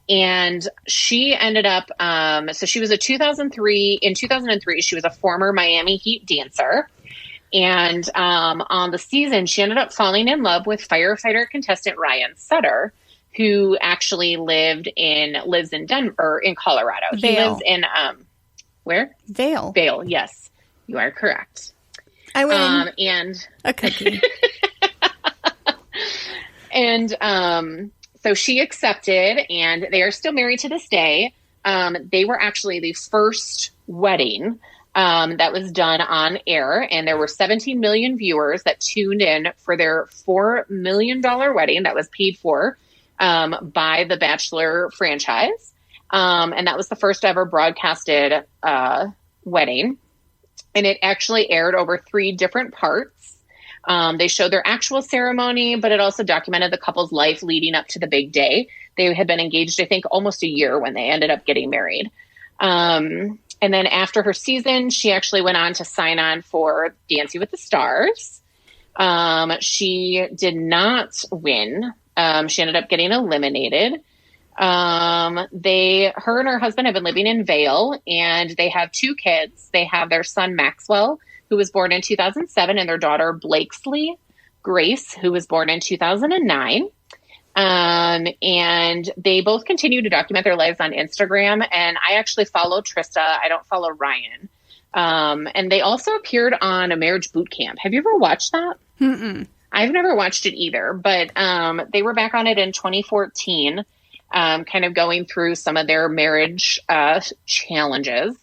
And she ended up, so she was in 2003, she was a former Miami Heat dancer. And on the season, she ended up falling in love with firefighter contestant Ryan Sutter, who actually lives in Denver, in Colorado. He lives in, where? Vail. Vail, yes. You are correct. I win. And a cookie. And so she accepted, and they are still married to this day. They were actually the first wedding that was done on air, and there were 17 million viewers that tuned in for their $4 million wedding that was paid for by the Bachelor franchise. And that was the first ever broadcasted wedding. And it actually aired over 3 different parts. They showed their actual ceremony, but it also documented the couple's life leading up to the big day. They had been engaged, I think, almost a year when they ended up getting married. And then after her season, she actually went on to sign on for Dancing with the Stars. She did not win. She ended up getting eliminated. Her and her husband have been living in Vail, and they have 2 kids. They have their son, Maxwell, who was born in 2007, and their daughter, Blakesley Grace, who was born in 2009. And they both continue to document their lives on Instagram. And I actually follow Trista. I don't follow Ryan. And they also appeared on a marriage boot camp. Have you ever watched that? Mm-mm. I've never watched it either, but they were back on it in 2014, kind of going through some of their marriage challenges.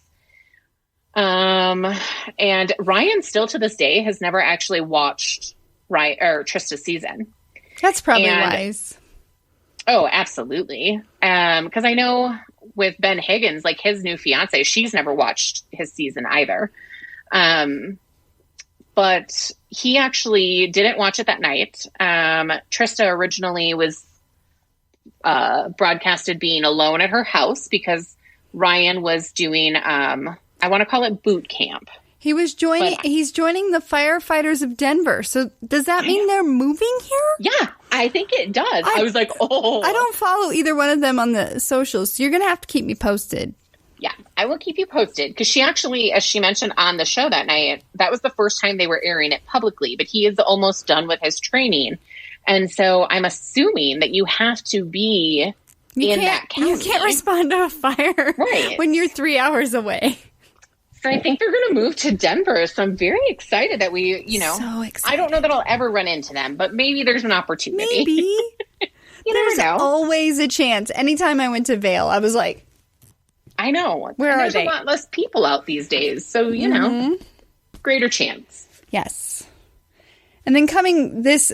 And Ryan still to this day has never actually watched Trista's season. That's probably wise. Oh, absolutely. Because I know with Ben Higgins, like his new fiance, she's never watched his season either. But he actually didn't watch it that night. Trista originally was broadcasted being alone at her house because Ryan was doing, I want to call it boot camp. He's joining the firefighters of Denver. So does that mean they're moving here? Yeah, I think it does. I was like, oh. I don't follow either one of them on the socials, so you're going to have to keep me posted. Yeah, I will keep you posted. Because she actually, as she mentioned on the show that night, that was the first time they were airing it publicly. But he is almost done with his training. And so I'm assuming that you have to be in that county. You can't respond to a fire when you're 3 hours away. So I think they're going to move to Denver. So I'm very excited that we, so excited. I don't know that I'll ever run into them, but maybe there's an opportunity. Maybe. There's always a chance. Anytime I went to Vail, I was like, I know. Where and are there's they? a lot less people out these days. So, you know, greater chance. Yes. And then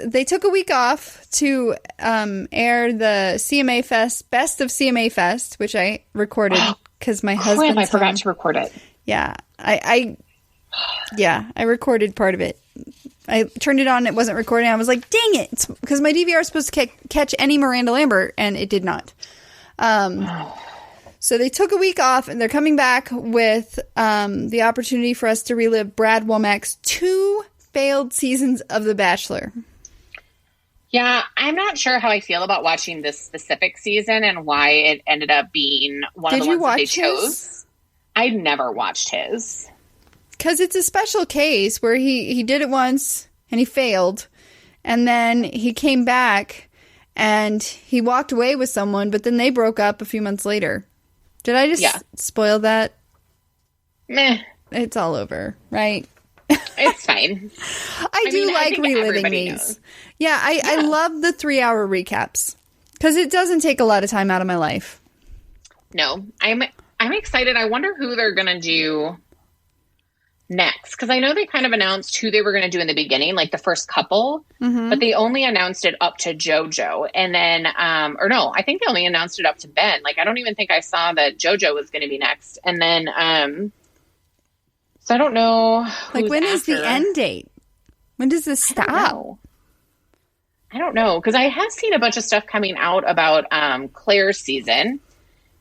they took a week off to air the CMA Fest, Best of CMA Fest, which I recorded because my husband. I forgot to record it. Yeah. I recorded part of it. I turned it on. It wasn't recording. I was like, dang it. Because my DVR is supposed to catch any Miranda Lambert, and it did not. So they took a week off, and they're coming back with the opportunity for us to relive Brad Womack's 2 failed seasons of The Bachelor. Yeah, I'm not sure how I feel about watching this specific season and why it ended up being one of the ones that they chose. I never watched his. Because it's a special case where he did it once and he failed. And then he came back and he walked away with someone, but then they broke up a few months later. Did I just spoil that? Meh. It's all over, right? It's fine. I do like reliving these. Knows. Yeah, I love the 3-hour recaps. Because it doesn't take a lot of time out of my life. No, I'm excited. I wonder who they're going to do next, because I know they kind of announced who they were going to do in the beginning, like the first couple, but they only announced it up to JoJo, and then I think they only announced it up to Ben. Like, I don't even think I saw that JoJo was going to be next, and then so I don't know, like, when is the end date? When does this stop? I don't know, because I have seen a bunch of stuff coming out about Claire's season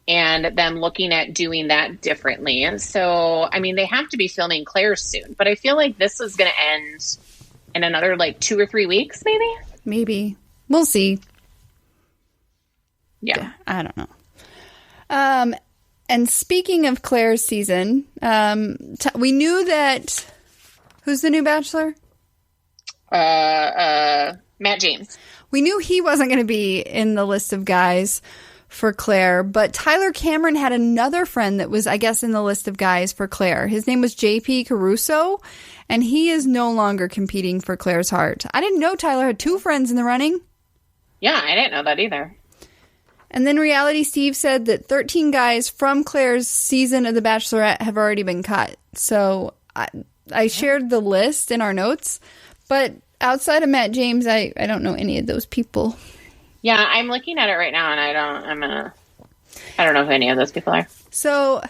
and them looking at doing that differently. And so, I mean, they have to be filming Claire soon, but I feel like this is going to end in another, 2 or 3 weeks, maybe? Maybe. We'll see. Yeah. I don't know. And speaking of Claire's season, we knew that... Who's the new Bachelor? Matt James. We knew he wasn't going to be in the list of guys for Claire, but Tyler Cameron had another friend that was, I guess, in the list of guys for Claire. His name was JP Caruso, and he is no longer competing for Claire's heart. I didn't know Tyler had 2 friends in the running. Yeah, I didn't know that either. And then Reality Steve said that 13 guys from Claire's season of The Bachelorette have already been cut. So I shared the list in our notes, but outside of Matt James, I don't know any of those people. Yeah, I'm looking at it right now, and I don't know who any of those people are. So,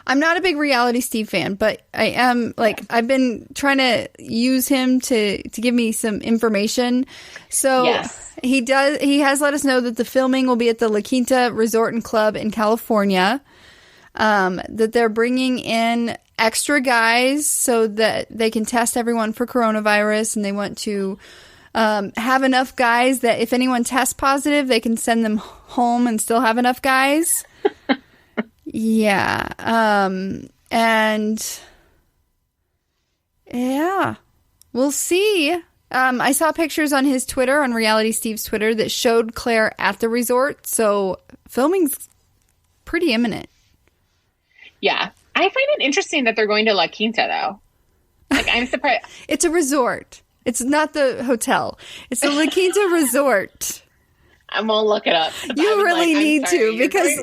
I'm not a big Reality Steve fan, but I am, I've been trying to use him to give me some information. So, yes. He has let us know that the filming will be at the La Quinta Resort and Club in California, that they're bringing in extra guys so that they can test everyone for coronavirus, and they want to have enough guys that if anyone tests positive, they can send them home and still have enough guys. Yeah. And yeah, we'll see. I saw pictures on his Twitter, on Reality Steve's Twitter, that showed Claire at the resort. So filming's pretty imminent. Yeah. I find it interesting that they're going to La Quinta, though. I'm surprised. It's a resort. It's not the hotel. It's the La Quinta resort. I'm gonna look it up. You really need to, because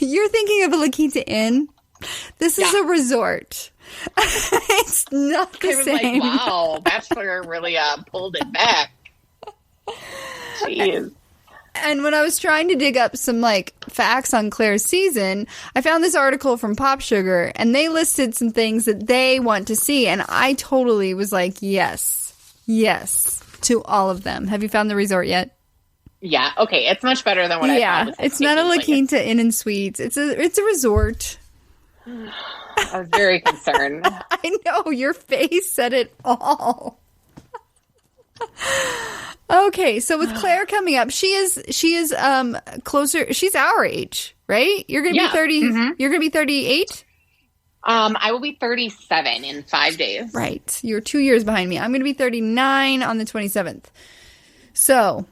you're thinking of a La Quinta Inn. This is a resort. It's not the same. Like, wow, Bachelor really pulled it back. Jeez. And when I was trying to dig up some facts on Claire's season, I found this article from Pop Sugar, and they listed some things that they want to see, and I totally was like, yes to all of them. Have you found the resort yet? Yeah. Okay. It's much better than what I thought. Yeah, it's not a La Quinta Inn and Suites. It's a resort. I was very concerned. I know, your face said it all. Okay, so with Claire coming up, she is closer. She's our age, right? You're gonna be 30. Mm-hmm. You're gonna be 38. I will be 37 in 5 days. Right, you're 2 years behind me. I'm gonna be 39 on the 27th. So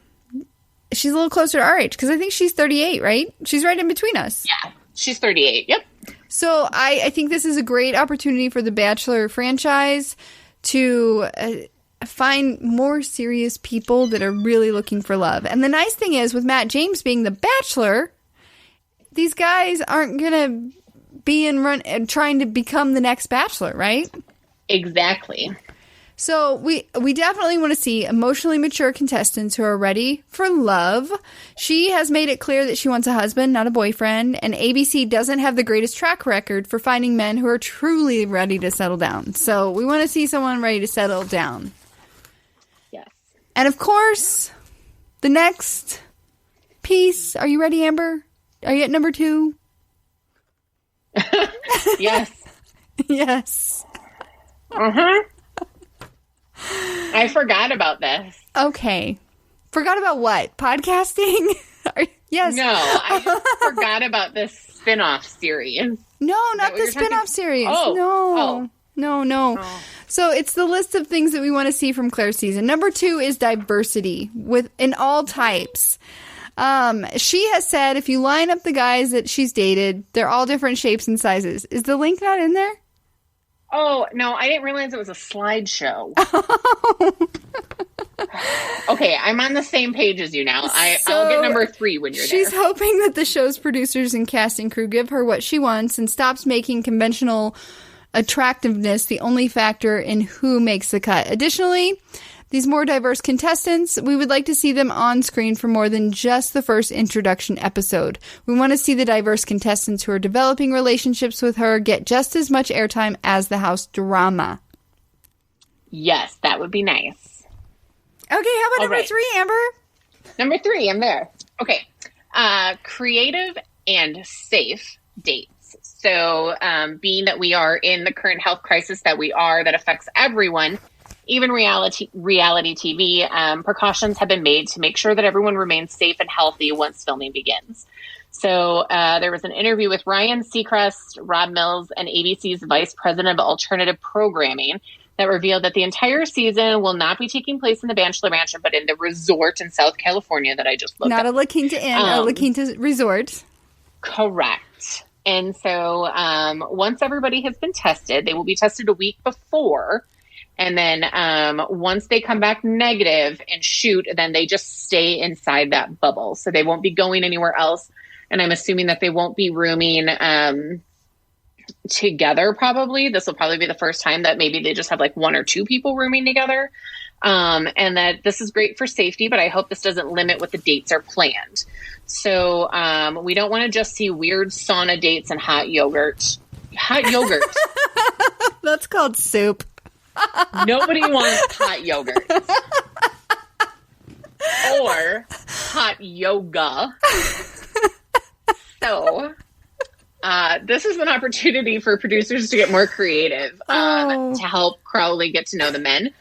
she's a little closer to our age, because I think she's 38, right? She's right in between us. Yeah, she's 38. Yep. So I think this is a great opportunity for the Bachelor franchise to find more serious people that are really looking for love. And the nice thing is, with Matt James being the Bachelor, these guys aren't going to be trying to become the next Bachelor, right? Exactly. So we definitely want to see emotionally mature contestants who are ready for love. She has made it clear that she wants a husband, not a boyfriend, and ABC doesn't have the greatest track record for finding men who are truly ready to settle down. So we want to see someone ready to settle down. Yes. And of course, the next piece. Are you ready, Amber? Are you at number 2? Yes. Yes. Uh-huh. I forgot about this. Okay. Forgot about what? Podcasting? Yes. No, I just forgot about this spin-off series. No, not the spin-off series. Oh. No. Oh. So it's the list of things that we want to see from Claire's season. Number 2 is diversity in all types. She has said if you line up the guys that she's dated, they're all different shapes and sizes. Is the link not in there? Oh, no, I didn't realize it was a slideshow. Okay, I'm on the same page as you now. I'll get number 3 when you're there. She's hoping that the show's producers and casting crew give her what she wants and stops making conventional attractiveness the only factor in who makes the cut. Additionally, these more diverse contestants, we would like to see them on screen for more than just the first introduction episode. We want to see the diverse contestants who are developing relationships with her get just as much airtime as the house drama. Yes, that would be nice. Okay, how about number 3, Amber? Number 3, I'm there. Okay. Creative and safe dates. So, being that we are in the current health crisis that affects everyone, even reality TV, precautions have been made to make sure that everyone remains safe and healthy once filming begins. So there was an interview with Ryan Seacrest, Rob Mills, and ABC's Vice President of Alternative Programming that revealed that the entire season will not be taking place in the Bachelor Mansion, but in the resort in South California that I just looked Not up. a La Quinta Inn, a La Quinta Resort. Correct. And so once everybody has been tested, they will be tested a week before. And then once they come back negative and shoot, then they just stay inside that bubble. So they won't be going anywhere else. And I'm assuming that they won't be rooming together probably. This will probably be the first time that maybe they just have like 1 or 2 people rooming together. And that this is great for safety, but I hope this doesn't limit what the dates are planned. So we don't want to just see weird sauna dates and hot yogurt. Hot yogurt. That's called soup. Nobody wants hot yogurt. Or hot yoga. So, this is an opportunity for producers to get more creative to help Crowley get to know the men.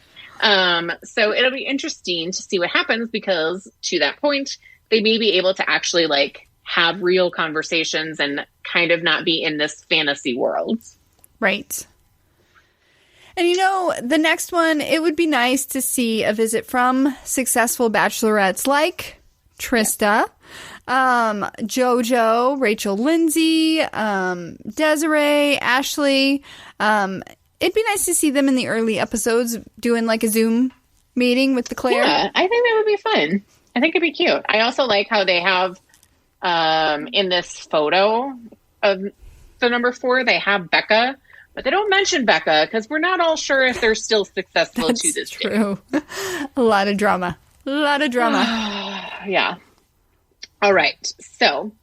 So it'll be interesting to see what happens because to that point, they may be able to actually like have real conversations and kind of not be in this fantasy world. Right. And you know, the next one, it would be nice to see a visit from successful bachelorettes like Trista, JoJo, Rachel Lindsay, Desiree, Ashley. It'd be nice to see them in the early episodes doing like a Zoom meeting with the Claire. Yeah, I think that would be fun. I think it'd be cute. I also like how they have in this photo of the number 4, they have Becca. But they don't mention Becca because we're not all sure if they're still successful to this day. True. A lot of drama. Yeah. All right. So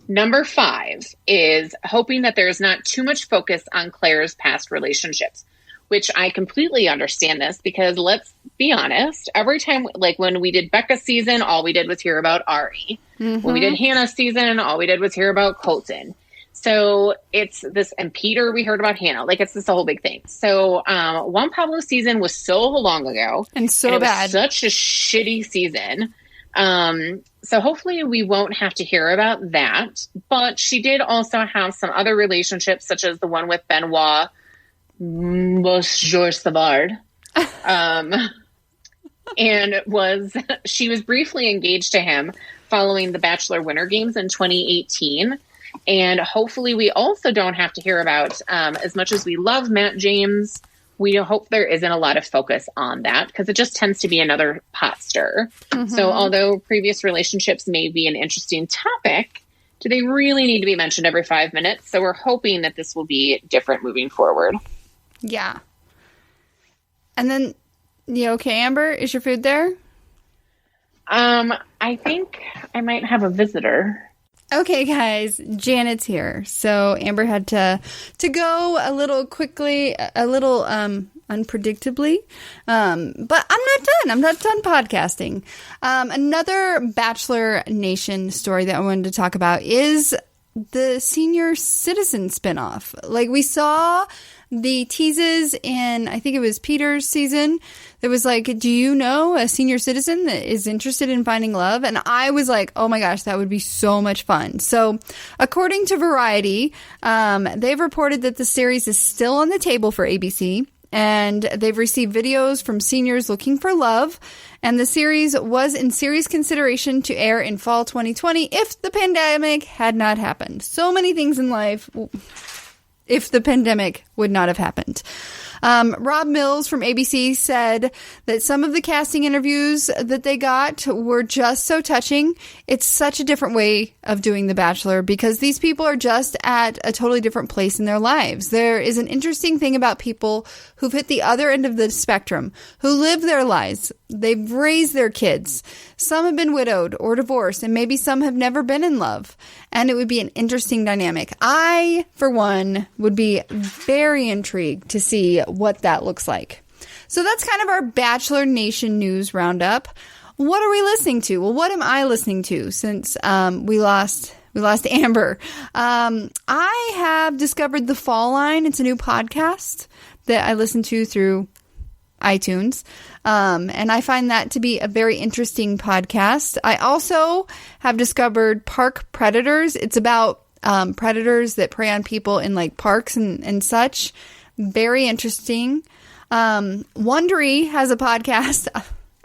number 5 is hoping that there is not too much focus on Claire's past relationships, which I completely understand this because let's be honest. Every time, like when we did Becca's season, all we did was hear about Ari. Mm-hmm. When we did Hannah's season, all we did was hear about Colton. So it's this, and Peter, we heard about Hannah. Like, it's this whole big thing. So Juan Pablo season was so long ago. And so bad. It was such a shitty season. So hopefully we won't have to hear about that. But she did also have some other relationships, such as the one with Benoit Georges Savard. And she was briefly engaged to him following the Bachelor Winter Games in 2018. And hopefully we also don't have to hear about, as much as we love Matt James, we hope there isn't a lot of focus on that because it just tends to be another pot stir. Mm-hmm. So although previous relationships may be an interesting topic, do they really need to be mentioned every 5 minutes? So we're hoping that this will be different moving forward. Yeah. And then, you okay, Amber? Is your food there? I think I might have a visitor. Okay, guys, Janet's here. So Amber had to go a little quickly, a little unpredictably. But I'm not done. I'm not done podcasting. Another Bachelor Nation story that I wanted to talk about is the senior citizen spinoff. Like, we saw the teases in, I think it was Peter's season. There was like, do you know a senior citizen that is interested in finding love? And I was like, oh my gosh, that would be so much fun. So according to Variety, they've reported that the series is still on the table for ABC. And they've received videos from seniors looking for love. And the series was in serious consideration to air in fall 2020 if the pandemic had not happened. So many things in life if the pandemic would not have happened. Rob Mills from ABC said that some of the casting interviews that they got were just so touching. It's such a different way of doing The Bachelor because these people are just at a totally different place in their lives. There is an interesting thing about people who've hit the other end of the spectrum, who live their lives. They've raised their kids. Some have been widowed or divorced, and maybe some have never been in love. And it would be an interesting dynamic. I, for one, would be very intrigued to see what that looks like. So that's kind of our Bachelor Nation news roundup. What are we listening to? Well, what am I listening to since we lost Amber? I have discovered The Fall Line. It's a new podcast that I listen to through iTunes. And I find that to be a very interesting podcast. I also have discovered Park Predators. It's about predators that prey on people in like parks and such. Very interesting. Wondery has a podcast.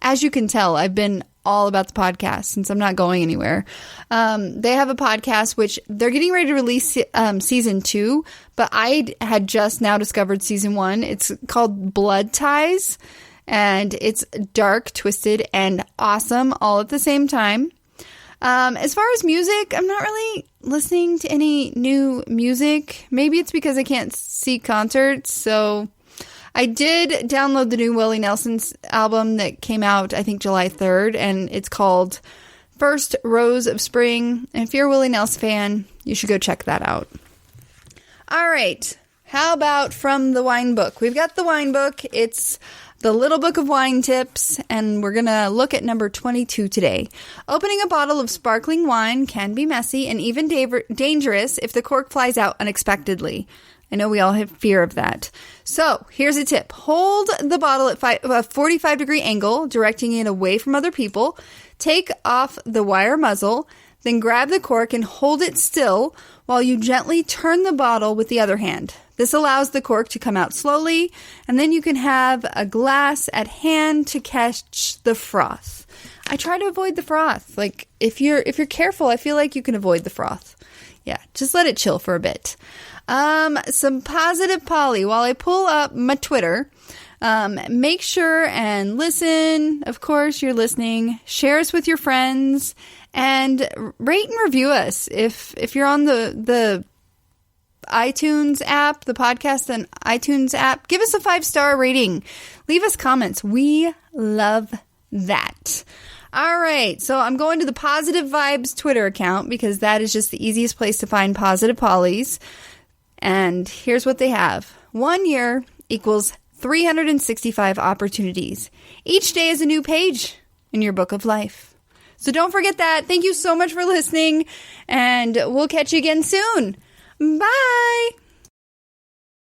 As you can tell, I've been all about the podcast since I'm not going anywhere. They have a podcast which they're getting ready to release season 2, but I had just now discovered season 1. It's called Blood Ties, and it's dark, twisted, and awesome all at the same time. As far as music, I'm not really listening to any new music. Maybe it's because I can't see concerts, so I did download the new Willie Nelson's album that came out, I think, July 3rd, and it's called First Rose of Spring. And if you're a Willie Nelson fan, you should go check that out. All right. How about from the wine book? We've got the wine book. It's the Little Book of Wine Tips, and we're going to look at number 22 today. Opening a bottle of sparkling wine can be messy and even dangerous if the cork flies out unexpectedly. I know we all have fear of that. So here's a tip. Hold the bottle at a 45-degree angle, directing it away from other people. Take off the wire muzzle, then grab the cork and hold it still while you gently turn the bottle with the other hand. This allows the cork to come out slowly, and then you can have a glass at hand to catch the froth. I try to avoid the froth. Like, if you're careful, I feel like you can avoid the froth. Yeah, just let it chill for a bit. Some positive Polly. While I pull up my Twitter, make sure and listen. Of course, you're listening. Share us with your friends and rate and review us. If you're on the iTunes app, the podcast and iTunes app, give us a 5-star rating. Leave us comments. We love that. All right, so I'm going to the Positive Vibes Twitter account because that is just the easiest place to find positive Pollies. And here's what they have. 1 year equals 365 opportunities. Each day is a new page in your book of life. So don't forget that. Thank you so much for listening, and we'll catch you again soon. Bye!